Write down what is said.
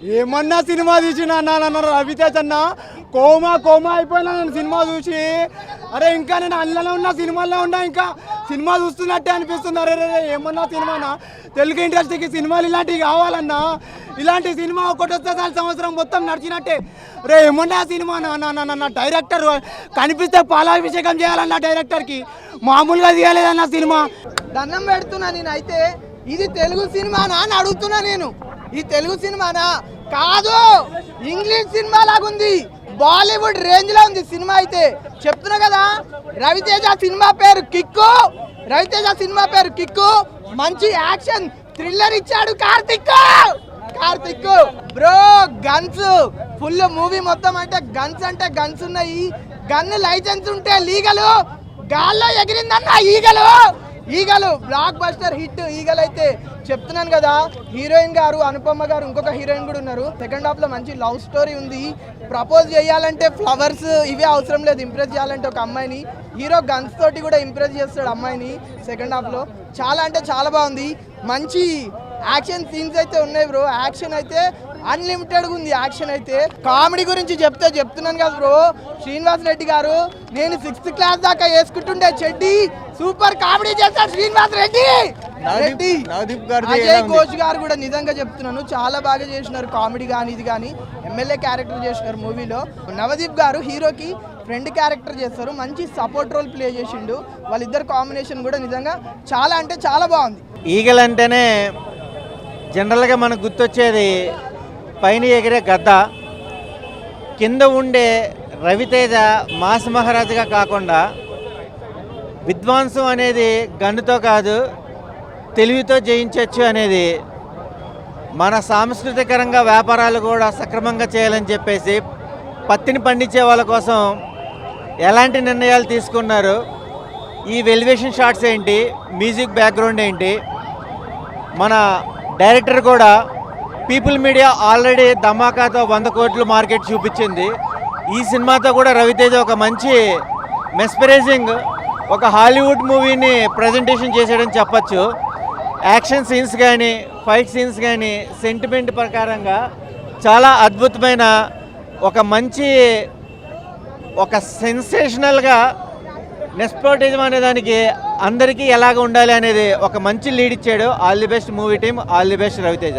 ఏమన్నా సినిమా చూసిన అన్నారు రవితేజ్ అన్న కోమా కోమా అయిపోయినా నేను సినిమా చూసి. అరే ఇంకా నేను అందులోనే ఉన్నా, సినిమాల్లో ఉన్నా, ఇంకా సినిమా చూస్తున్నట్టే అనిపిస్తుంది. అరే ఏమన్నా సినిమానా, తెలుగు ఇండస్ట్రీకి సినిమాలు ఇలాంటివి కావాలన్నా. ఇలాంటి సినిమా ఒకటి వస్తే చాలు సంవత్సరం మొత్తం నడిచినట్టే. రే ఏమన్నా సినిమా నా డైరెక్టర్ కనిపిస్తే పాలాభిషేకం చేయాలన్న డైరెక్టర్కి, మామూలుగా తీయలేదన్న సినిమా. దండం పెడుతున్నా నేనైతే, ఇది తెలుగు సినిమానా అని అడుగుతున్నా నేను. ఈ తెలుగు సినిమానా కాదు, ఇంగ్లీష్ సినిమా లాగుంది, బాలీవుడ్ రేంజ్ లో ఉంది సినిమా అయితే. చెప్తున్నా కదా, రవితేజ సినిమా పేరు కిక్కు, రవితేజ సినిమా పేరు కిక్కు. మంచి యాక్షన్ థ్రిల్లర్ ఇచ్చాడు Karthik bro. Guns full movie మొత్తం అంటే గన్స్ ఉన్నాయి. గన్ లైసెన్స్ ఉంటే లీగలు, గాల్లో ఎగిరిందన్న ఈగలు బ్లాక్ బస్టర్ హిట్ ఈగలు అయితే. చెప్తున్నాను కదా, హీరోయిన్ గారు అనుపమ గారు, ఇంకొక హీరోయిన్ కూడా ఉన్నారు. సెకండ్ హాఫ్ లో మంచి లవ్ స్టోరీ ఉంది. ప్రపోజ్ చేయాలంటే ఫ్లవర్స్ ఇవే అవసరం లేదు, ఇంప్రెస్ చేయాలంటే ఒక అమ్మాయిని హీరో గన్స్ తోటి కూడా ఇంప్రెస్ చేస్తాడు అమ్మాయిని. సెకండ్ హాఫ్ లో చాలా అంటే చాలా బాగుంది. మంచి యాక్షన్ సీన్స్ అయితే ఉన్నాయి బ్రో. యాక్షన్ అయితే అన్లిమిటెడ్ ఉంది. యాక్షన్ అయితే కామెడీ గురించి చెప్తున్నాను కదా బ్రో. శ్రీనివాస్ రెడ్డి గారు, నేను 6th క్లాస్ దాకా వేసుకుంటుండే చెడ్డి, సూపర్ కామెడీ చేస్తాడు శ్రీనివాస్ రెడ్డి. అజయ్ ఘోష్ గారు కూడా నిజంగా చెప్తున్నాను చాలా బాగా చేసినారు. కామెడీ కానీ ఇది కానీ ఎమ్మెల్యే క్యారెక్టర్ చేసినారు మూవీలో. నవదీప్ గారు హీరోకి ఫ్రెండ్ క్యారెక్టర్ చేస్తారు, మంచి సపోర్ట్ రోల్ ప్లే చేసిండు. వాళ్ళిద్దరు కాంబినేషన్ కూడా నిజంగా చాలా అంటే చాలా బాగుంది. ఈగల్ అంటేనే జనరల్గా మనకు గుర్తొచ్చేది పైన ఎగిరే గద్ద, కింద ఉండే రవితేజ మాస్ మహారాజుగా కాకుండా విద్వాంసం అనేది గన్నుతో కాదు తెలివితో జయించవచ్చు అనేది, మన సాంస్కృతికరంగా వ్యాపారాలు కూడా సక్రమంగా చేయాలని చెప్పేసి పత్తిని పండించే వాళ్ళ కోసం ఎలాంటి నిర్ణయాలు తీసుకున్నారు, ఈ వెలివేషన్ షాట్స్ ఏంటి, మ్యూజిక్ బ్యాక్గ్రౌండ్ ఏంటి. మన డైరెక్టర్ కూడా పీపుల్ మీడియా ఆల్రెడీ ధమాకాతో 100 కోట్లు మార్కెట్ చూపించింది. ఈ సినిమాతో కూడా రవితేజ ఒక మంచి మెస్పరైజింగ్ ఒక హాలీవుడ్ మూవీని ప్రజెంటేషన్ చేసాడని చెప్పచ్చు. యాక్షన్ సీన్స్ కానీ ఫైట్ సీన్స్ కానీ సెంటిమెంట్ ప్రకారంగా చాలా అద్భుతమైన ఒక మంచి ఒక సెన్సేషనల్గా నెస్పోటిజం అనే దానికి అందరికీ ఎలాగ ఉండాలి అనేది ఒక మంచి లీడ్ ఇచ్చాడు. All the best movie team, all the best Raviteja.